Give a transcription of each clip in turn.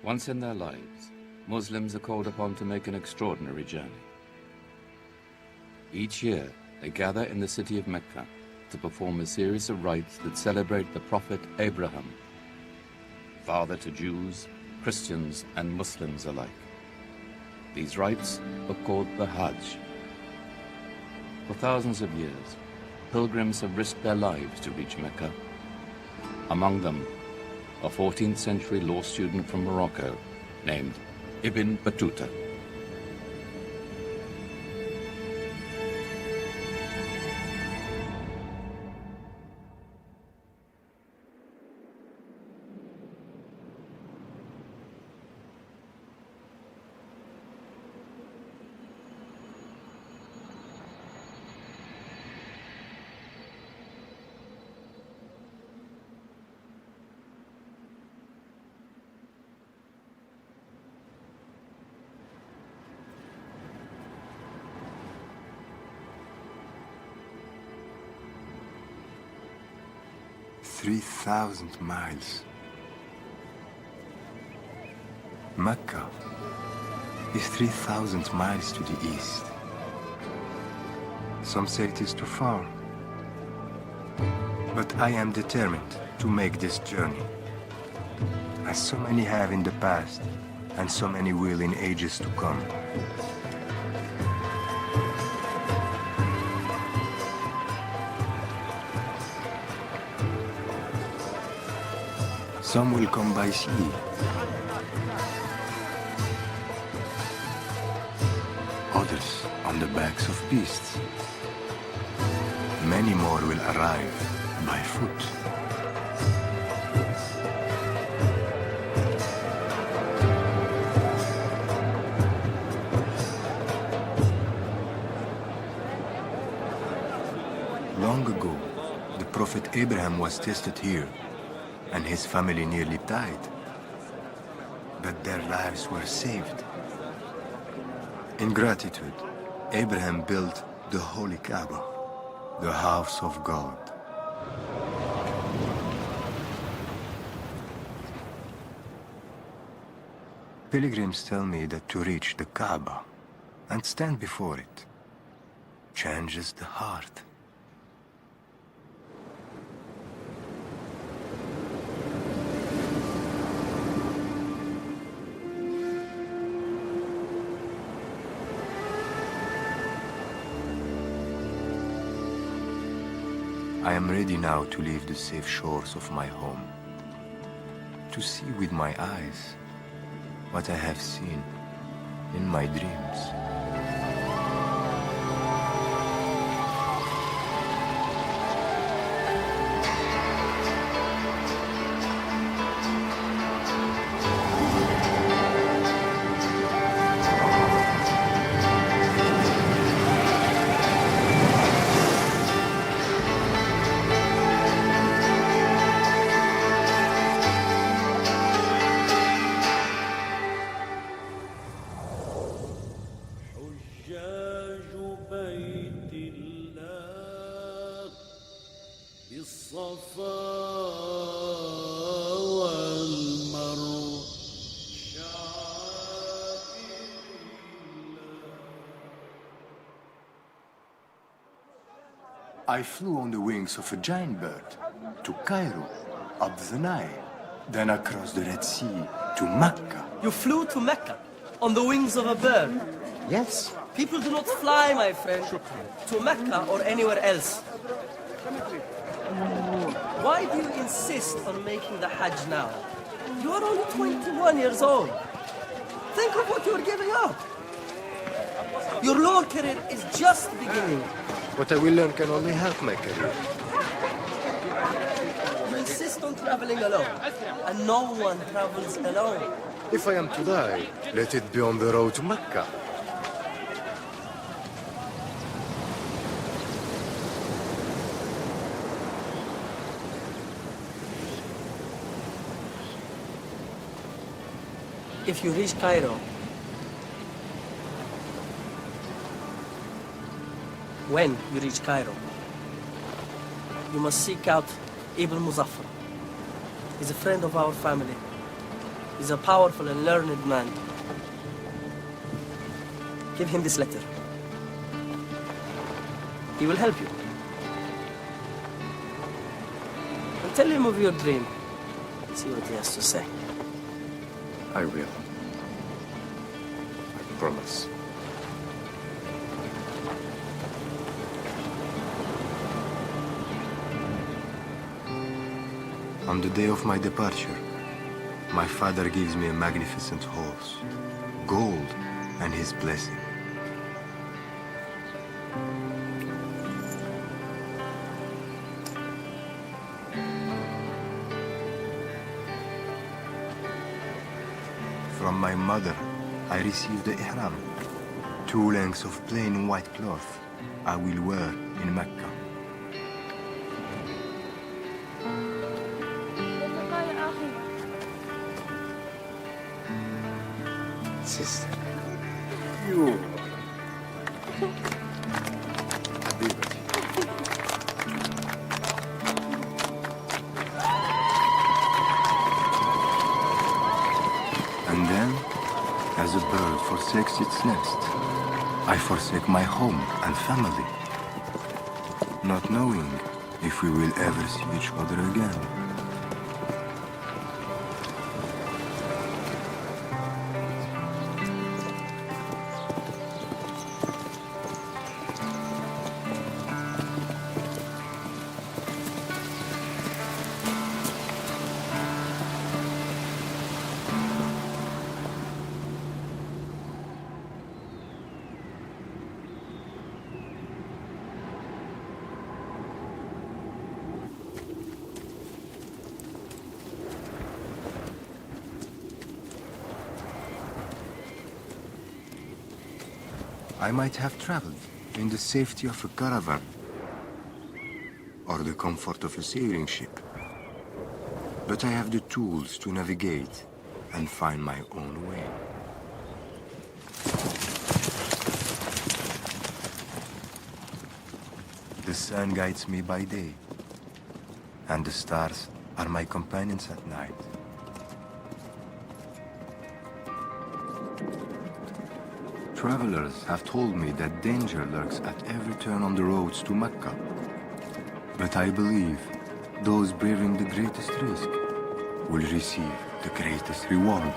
Once in their lives, Muslims are called upon to make an extraordinary journey. Each year, they gather in the city of Mecca to perform a series of rites that celebrate the Prophet Abraham, father to Jews, Christians, and Muslims alike. These rites are called the Hajj. For thousands of years, pilgrims have risked their lives to reach Mecca. Among them, a 14th century law student from Morocco named Ibn Batutah. "3,000 miles. Mecca is 3,000 miles to the east. Some say it is too far. But I am determined to make this journey, as so many have in the past, and so many will in ages to come. Some will come by sea. Others on the backs of beasts. Many more will arrive by foot. Long ago, the Prophet Abraham was tested here, and his family nearly died. But their lives were saved. In gratitude, Abraham built the Holy Kaaba, the house of God. Pilgrims tell me that to reach the Kaaba and stand before it changes the heart. I am ready now to leave the safe shores of my home, to see with my eyes what I have seen in my dreams. I flew on the wings of a giant bird to Cairo, up the Nile, then across the Red Sea to Mecca. You flew to Mecca on the wings of a bird? Yes. People do not fly, my friend, to Mecca or anywhere else. Why do you insist on making the Hajj now? You are only 21 years old. Think of what you are giving up. Your law career is just beginning. What I will learn can only help my career. You insist on traveling alone, and no one travels alone. If I am to die, let it be on the road to Mecca. If you reach Cairo, when you reach Cairo, you must seek out Ibn Muzaffar. He's a friend of our family. He's a powerful and learned man. Give him this letter. He will help you. And tell him of your dream. See what he has to say. I will. I promise. On the day of my departure, my father gives me a magnificent horse, gold, and his blessing. From my mother, I received the ihram, 2 lengths of plain white cloth I will wear in Mecca. Sister. You. And then, as a bird forsakes its nest, I forsake my home and family, not knowing if we will ever see each other again. I might have traveled in the safety of a caravan or the comfort of a sailing ship, but I have the tools to navigate and find my own way. The sun guides me by day, and the stars are my companions at night. Travelers have told me that danger lurks at every turn on the roads to Mecca. But I believe those braving the greatest risk will receive the greatest reward.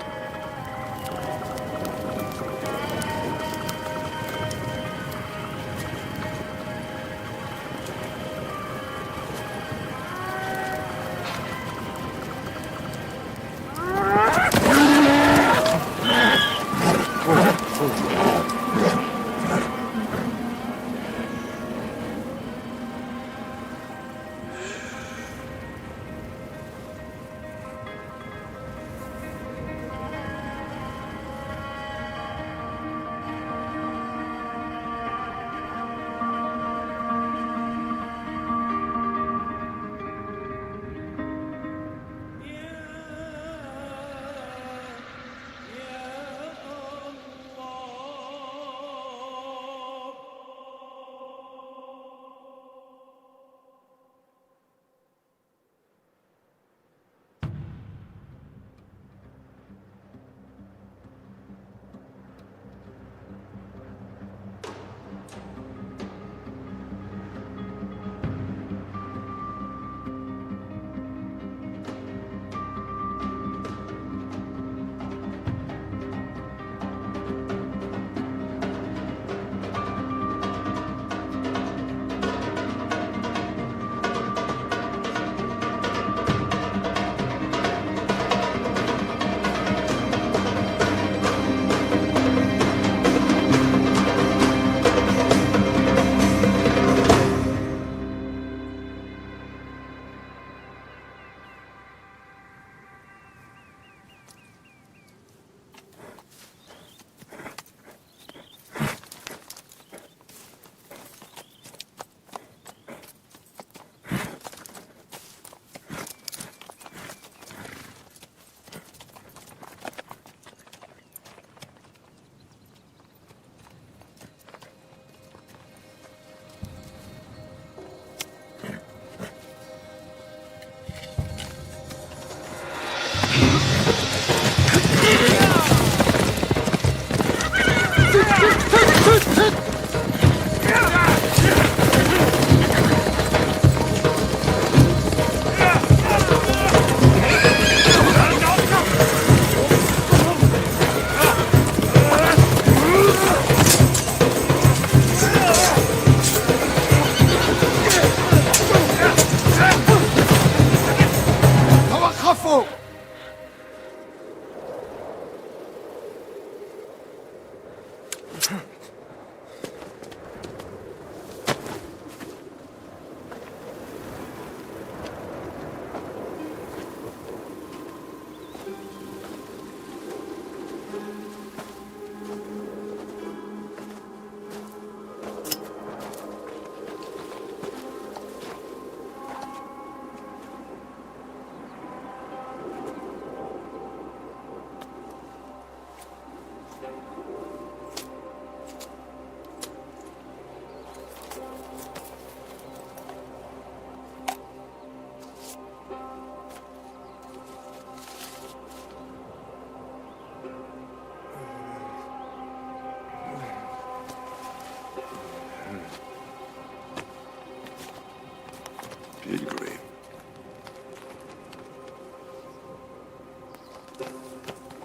Pilgrim.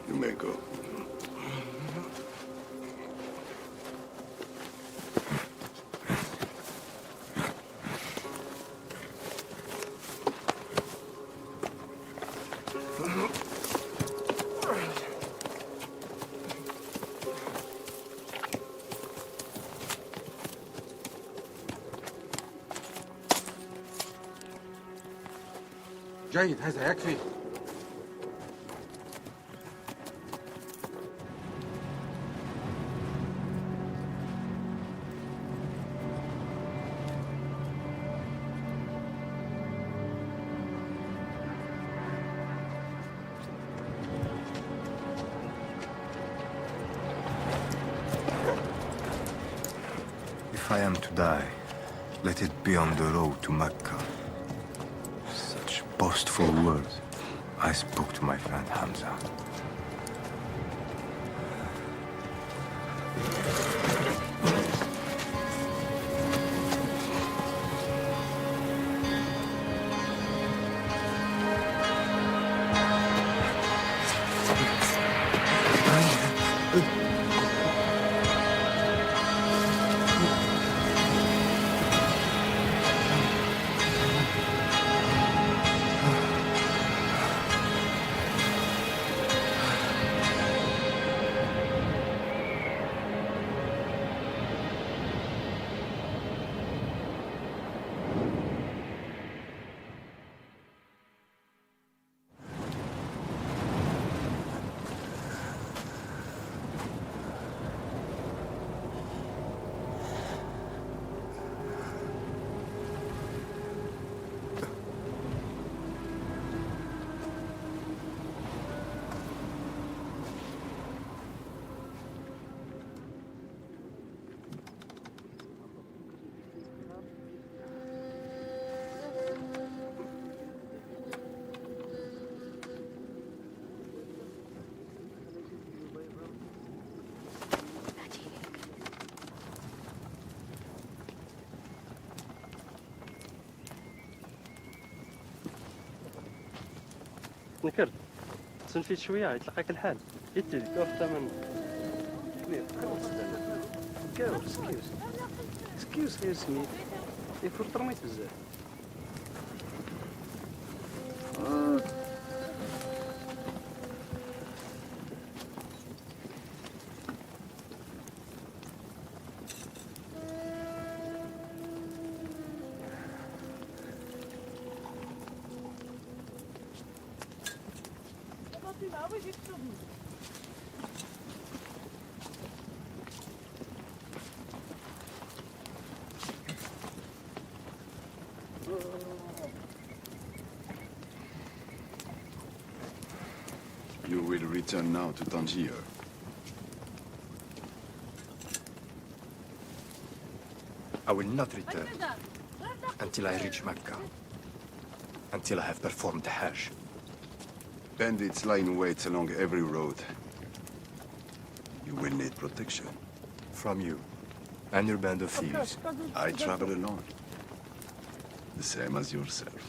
You may go. جيد، هذا يكفي. If I am to die, let it be on the road to Mecca. Such boastful words I spoke to my friend Hamza. نكرت تنفيت شويه يتلقاك الحال يتلك كوف ثمن كبير كاو سكيوز غير سميت يفور ترميت بزاف You will return now to Tangier. I will not return until I reach Mecca, until I have performed the Hajj. Bandits lie in wait along every road. You will need protection. From you and your band of thieves. I travel alone. The same as yourself.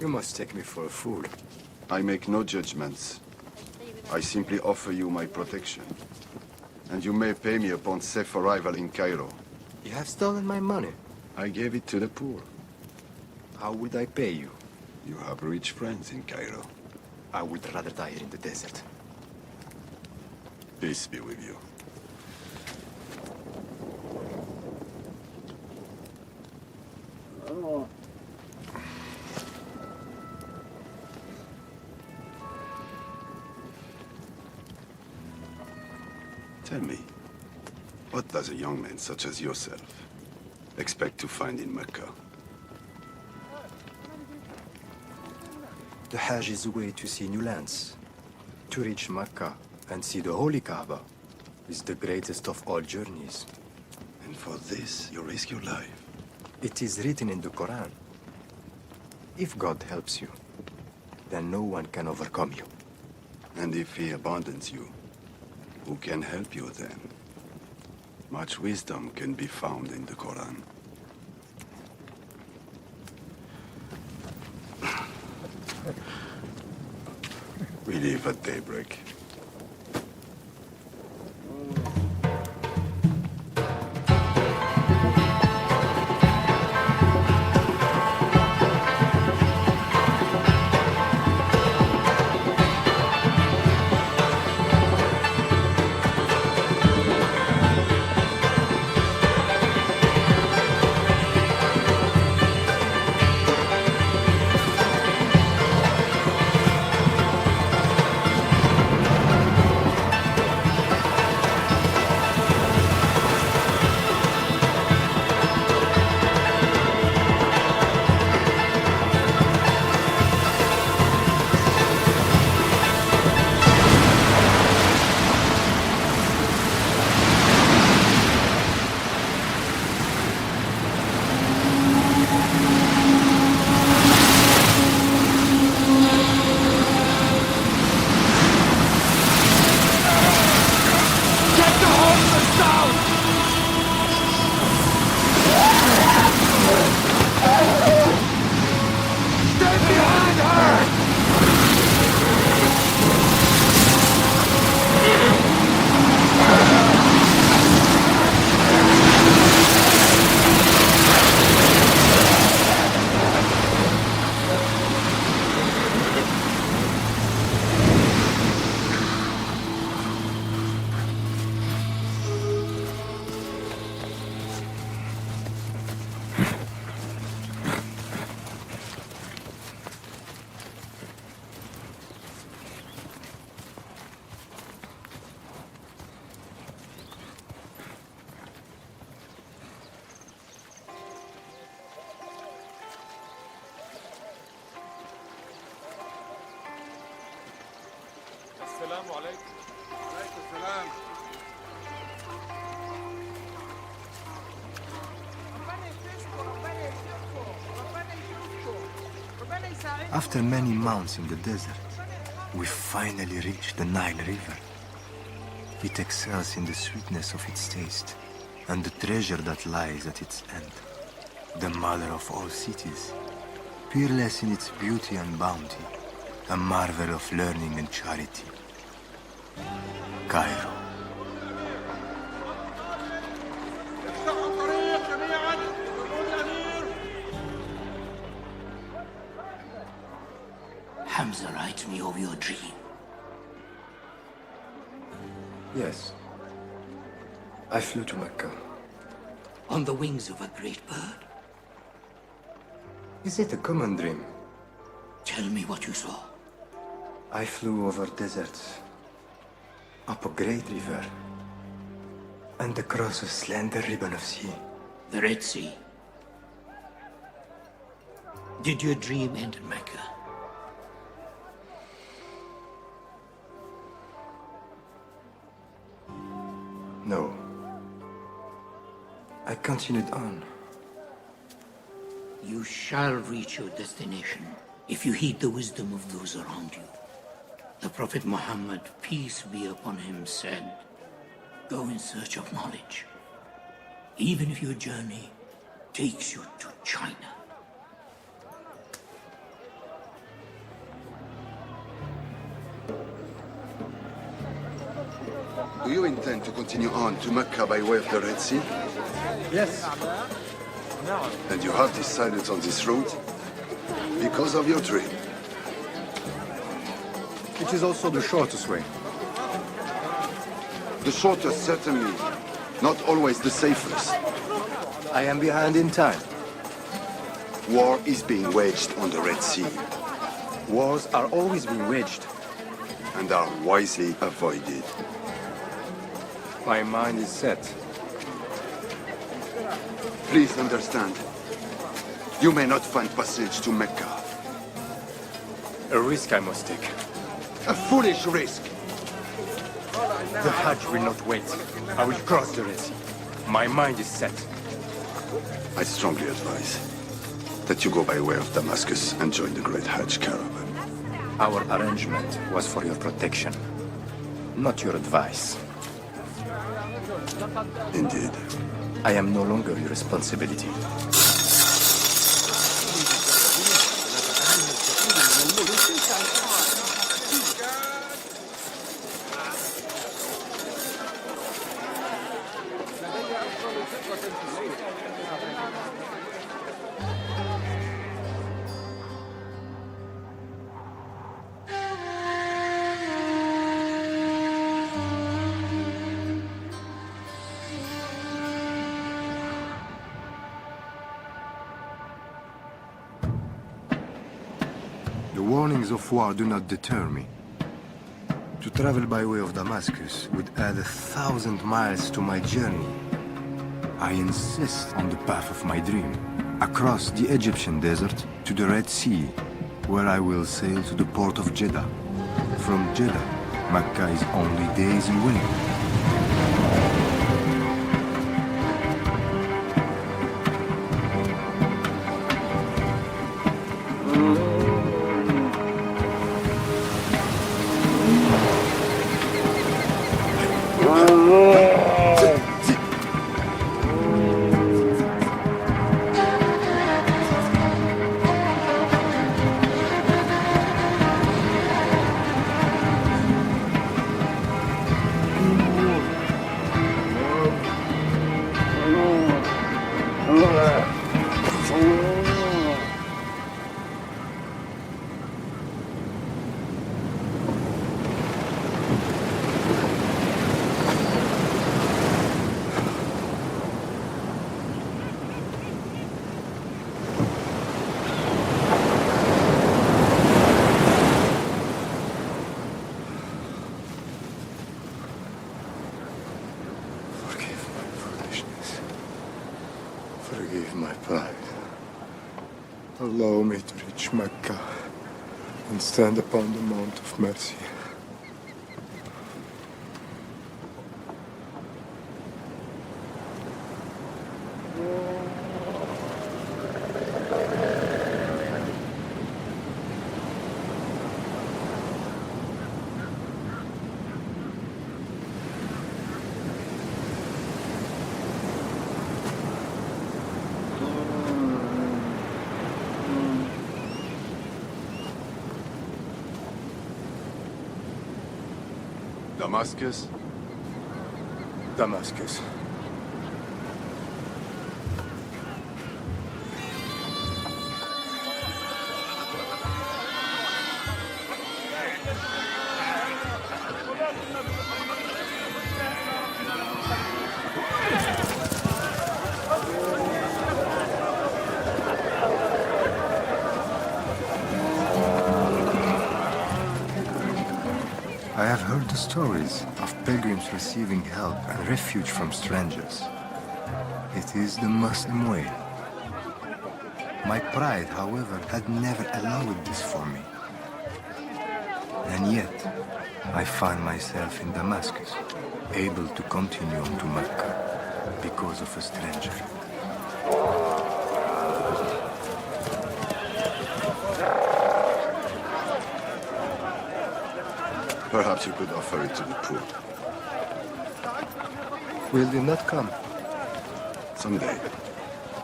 You must take me for a fool. I make no judgments. I simply offer you my protection. And you may pay me upon safe arrival in Cairo. You have stolen my money. I gave it to the poor. How would I pay you? You have rich friends in Cairo. I would rather die here in the desert. Peace be with you. Tell me, what does a young man such as yourself expect to find in Mecca? The Hajj is a way to see new lands. To reach Mecca and see the Holy Kaaba is the greatest of all journeys. And for this, you risk your life. It is written in the Quran. If God helps you, then no one can overcome you. And if he abandons you, who can help you then? Much wisdom can be found in the Quran. We leave at daybreak. السلام عليكم. وعليكم السلام. After many months in the desert, we finally reached the Nile River. It excels in the sweetness of its taste and the treasure that lies at its end. The mother of all cities, peerless in its beauty and bounty, a marvel of learning and charity. Cairo. Hamza writes me of your dream. Yes. I flew to Mecca. On the wings of a great bird. Is it a common dream? Tell me what you saw. I flew over deserts, up a great river, and across a slender ribbon of sea. The Red Sea. Did your dream end in Mecca? No. I continued on. You shall reach your destination if you heed the wisdom of those around you. The Prophet Muhammad, peace be upon him, said, go in search of knowledge, even if your journey takes you to China. Do you intend to continue on to Mecca by way of the Red Sea? Yes. And you have decided on this route because of your dream? It is also the shortest way. The shortest, certainly. Not always the safest. I am behind in time. War is being waged on the Red Sea Wars are always being waged. and are wisely avoided. My mind is set. Please understand. You may not find passage to Mecca. A risk I must take. A foolish risk. The Hajj will not wait. I will cross the Red Sea. My mind is set. I strongly advise that you go by way of Damascus and join the Great Hajj caravan. Our arrangement was for your protection, not your advice. Indeed. I am no longer your responsibility. The warnings of war do not deter me. To travel by way of Damascus would add 1,000 miles to my journey. I insist on the path of my dream, across the Egyptian desert to the Red Sea, where I will sail to the port of Jeddah. From Jeddah, Mecca is only days away. Forgive my pride. Allow me to reach Mecca and stand upon the Mount of Mercy. Damascus? Damascus. I have heard the stories of pilgrims receiving help and refuge from strangers. It is the Muslim way. My pride, however, had never allowed this for me. And yet, I find myself in Damascus, able to continue on to Mecca because of a stranger. Perhaps you could offer it to the poor. Will they not come? Someday.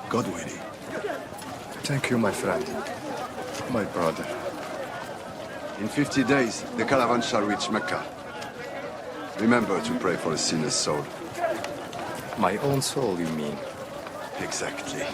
God willing. Thank you, my friend. My brother. In 50 days, the caravan shall reach Mecca. Remember to pray for a sinner's soul. My own soul, you mean? Exactly.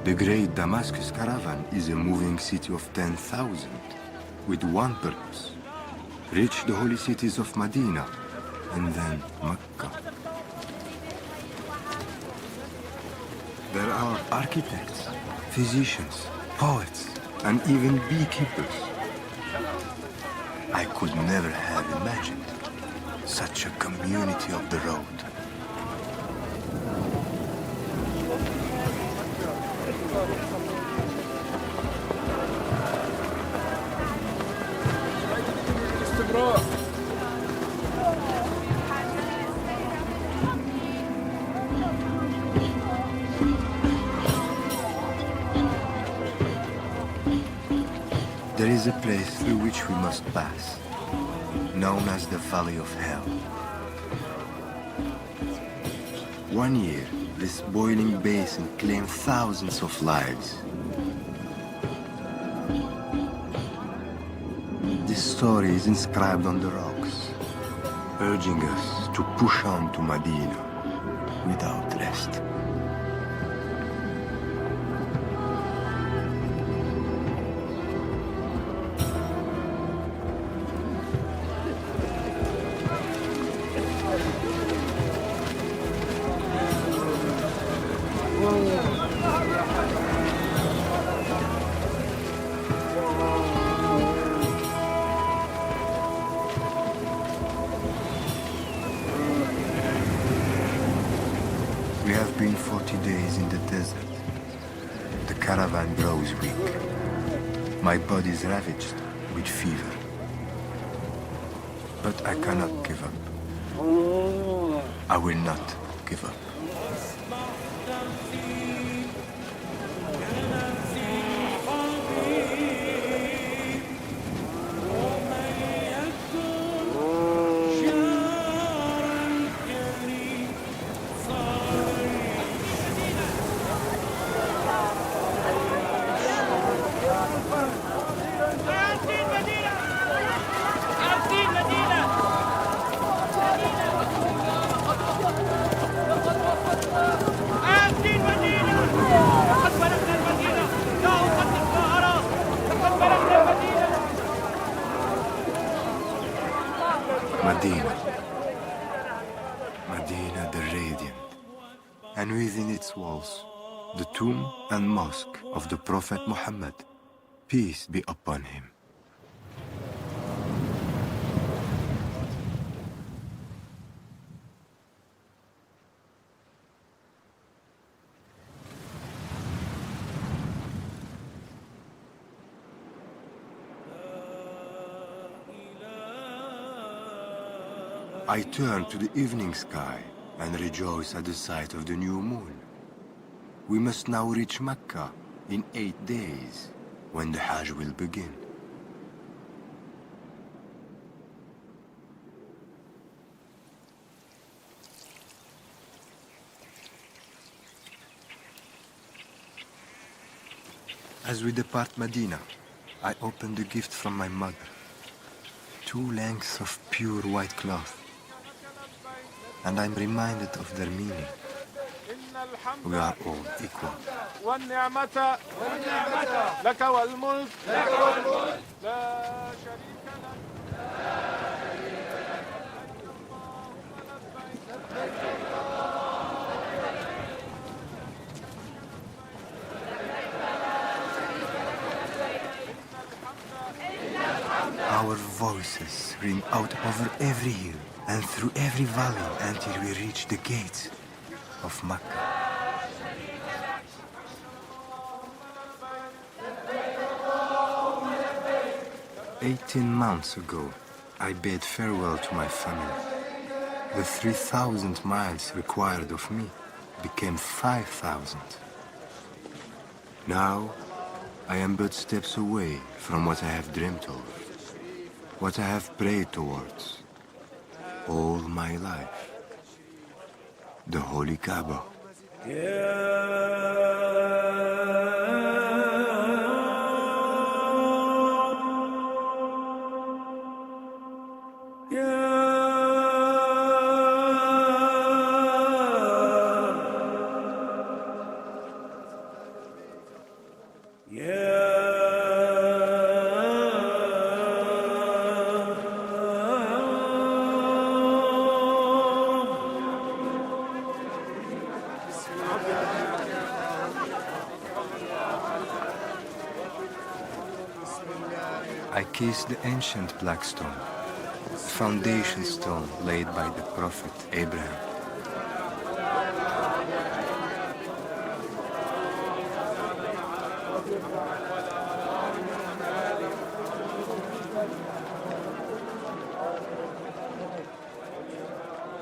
The great Damascus caravan is a moving city of 10,000 with one purpose: reach the holy cities of Medina and then Mecca. There are architects, physicians, poets, and even beekeepers. I could never have imagined such a community of the road. There is a place through which we must pass, known as the Valley of Hell. One year, this boiling basin claimed thousands of lives. This story is inscribed on the rocks, urging us to push on to Medina without rest. We have been 40 days in the desert. The caravan grows weak. My body is ravaged with fever. But I cannot give up. I will not give up. Medina. Medina the Radiant. And within its walls, the tomb and mosque of the Prophet Muhammad, peace be upon him. I turn to the evening sky and rejoice at the sight of the new moon. We must now reach Mecca in 8 days, when the Hajj will begin. As we depart Medina, I open the gift from my mother. 2 lengths of pure white cloth. And I'm reminded of their meaning. We are all equal. والنعمة لك والملك لا شريك لك. Our voices ring out over every hill and through every valley until we reach the gates of Mecca. "18 months ago, I bade farewell to my family. The 3,000 miles required of me became 5,000. Now, I am but steps away from what I have dreamt of, what I have prayed towards all my life. The Holy Kaaba. I kiss the ancient black stone, the foundation stone laid by the prophet Abraham.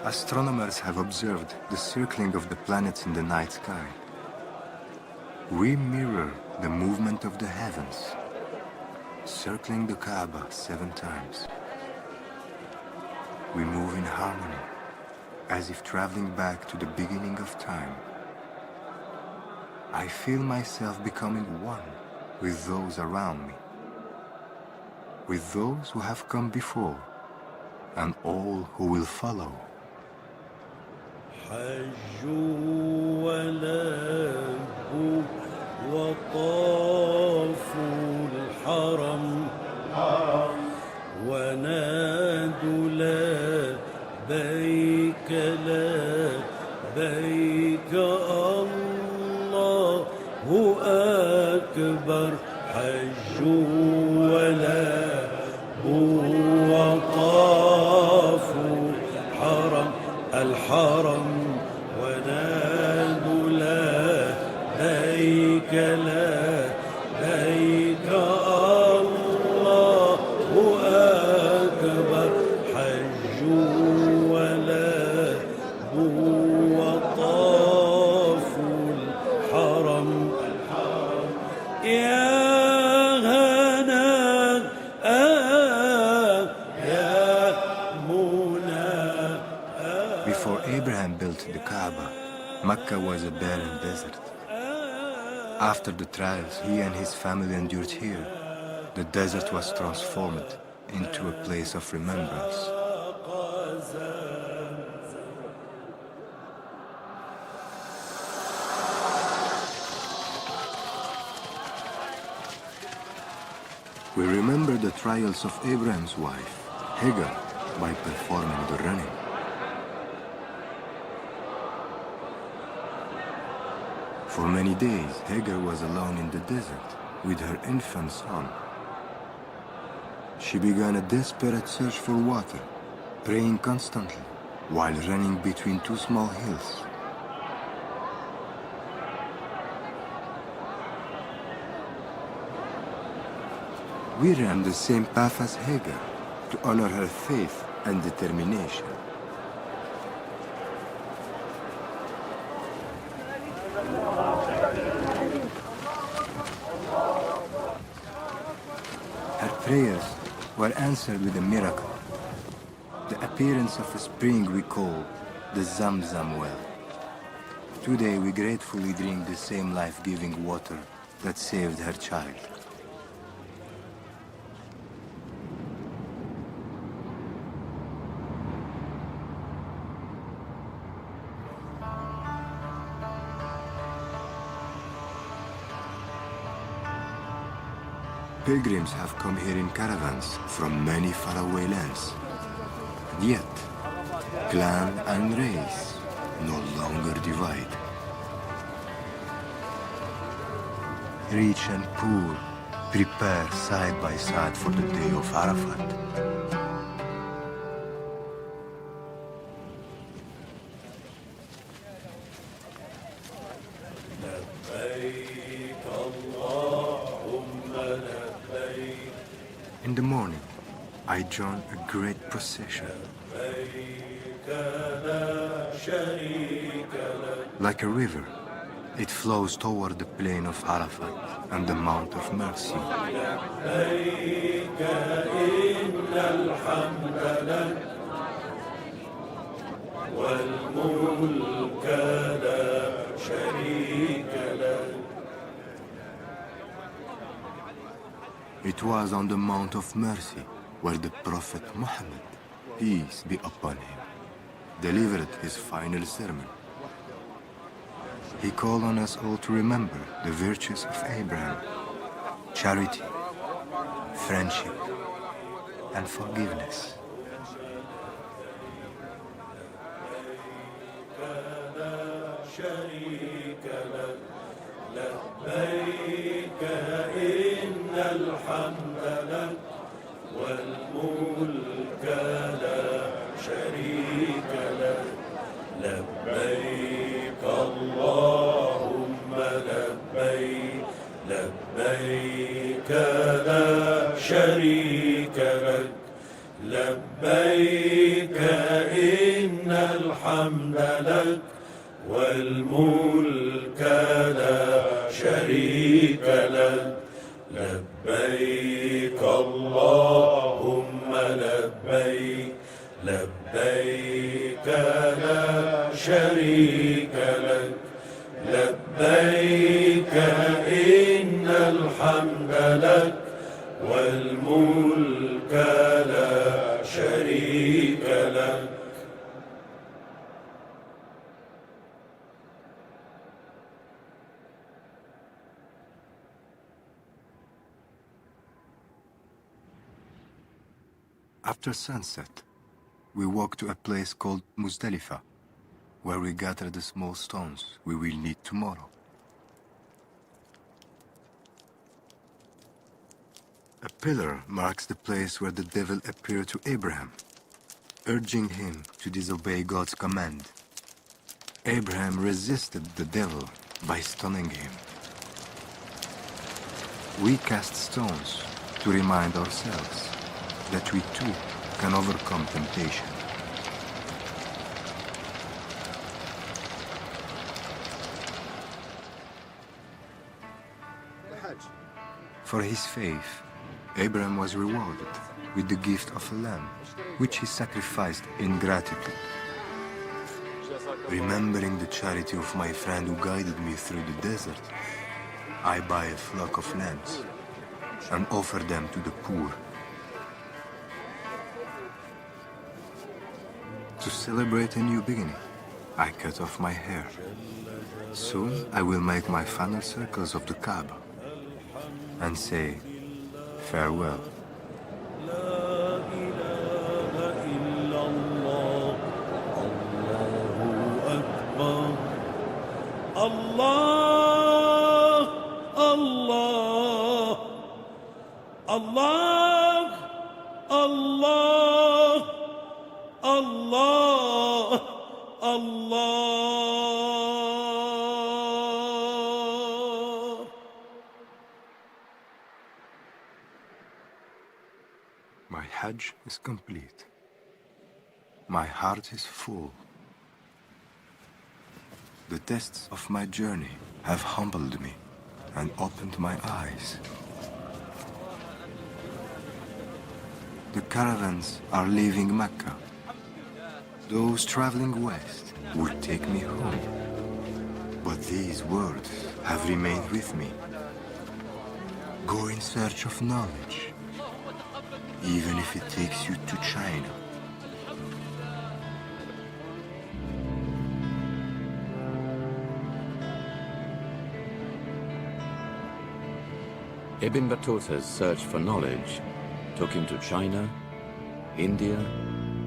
Astronomers have observed the circling of the planets in the night sky. We mirror the movement of the heavens, circling the Kaaba 7 times. We move in harmony, as if traveling back to the beginning of time. I feel myself becoming one with those around me, with those who have come before, and all who will follow. حجوا ولبوا وطافوا الحرم ونادوا لبيك لبيك الله أكبر حجوا ولبوا وطافوا الحرم ونادوا لبيك لبيك الله أكبر حجوا ولبوا وطافوا الحرم يا Before Abraham built the Kaaba, Mecca was a barren desert. After the trials he and his family endured here, the desert was transformed into a place of remembrance. We remember the trials of Abraham's wife, Hagar, by performing the running. For many days, Hagar was alone in the desert with her infant son. She began a desperate search for water, praying constantly while running between 2 small hills. We ran the same path as Hagar to honor her faith and determination. Her prayers were answered with a miracle, the appearance of a spring we call the Zamzam well. Today we gratefully drink the same life-giving water that saved her child. Pilgrims have come here in caravans from many faraway lands. And yet, clan and race no longer divide. Rich and poor prepare side by side for the day of Arafat. In the morning, I join a great procession. Like a river, it flows toward the plain of Arafat and the Mount of Mercy. It was on the Mount of Mercy where the Prophet Muhammad, peace be upon him, delivered his final sermon. He called on us all to remember the virtues of Abraham: charity, friendship, and forgiveness. لا شريك لك لبيك اللهم لبيك لبيك لا شريك لك لبيك إن الحمد لك والملك لا شريك لك لبيك اللهم لبيك لبيك لا شريك لك لبيك إن الحمد لك والملك لا شريك لك. After sunset, we walked to a place called Muzdalifah, where we gathered the small stones we will need tomorrow. A pillar marks the place where the devil appeared to Abraham, urging him to disobey God's command. Abraham resisted the devil by stoning him. We cast stones to remind ourselves that we too can overcome temptation. For his faith, Abraham was rewarded with the gift of a lamb, which he sacrificed in gratitude. Remembering the charity of my friend who guided me through the desert, I buy a flock of lambs and offer them to the poor. To celebrate a new beginning, I cut off my hair. Soon I will make my final circles of the Kaaba and say farewell. Allah, Allah, Allah, Allah, Allah, Allah. My Hajj is complete. My heart is full. The tests of my journey have humbled me and opened my eyes. The caravans are leaving Mecca. Those traveling west would take me home. But these words have remained with me. Go in search of knowledge, even if it takes you to China. Ibn Batutah's search for knowledge took him to China, India,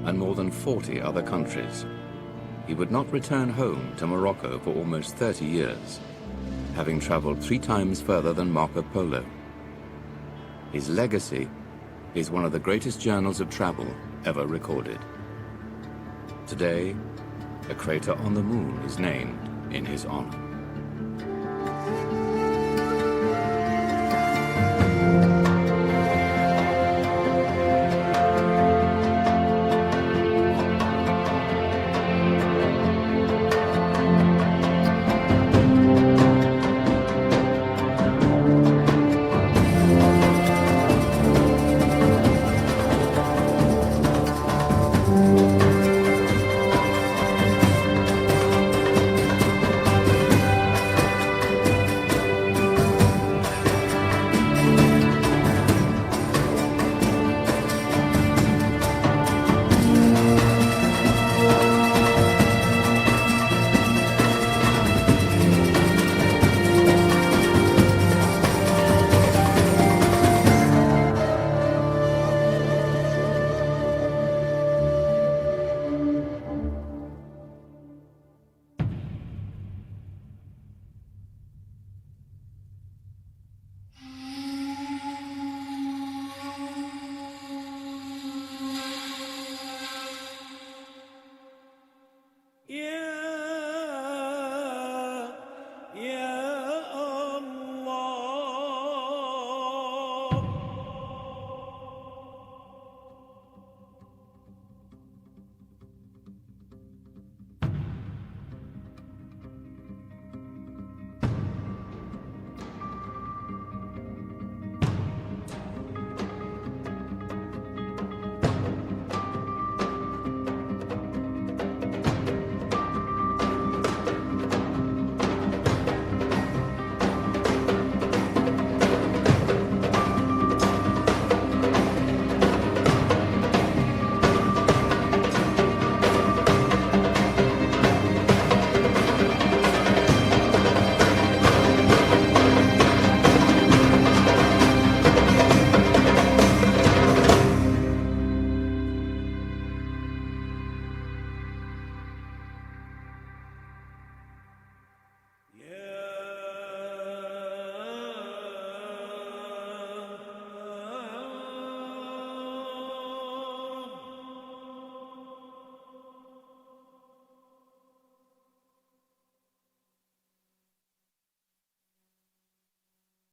and more than 40 other countries. He would not return home to Morocco for almost 30 years, having traveled 3 times further than Marco Polo. His legacy is one of the greatest journals of travel ever recorded. Today, a crater on the moon is named in his honor. يا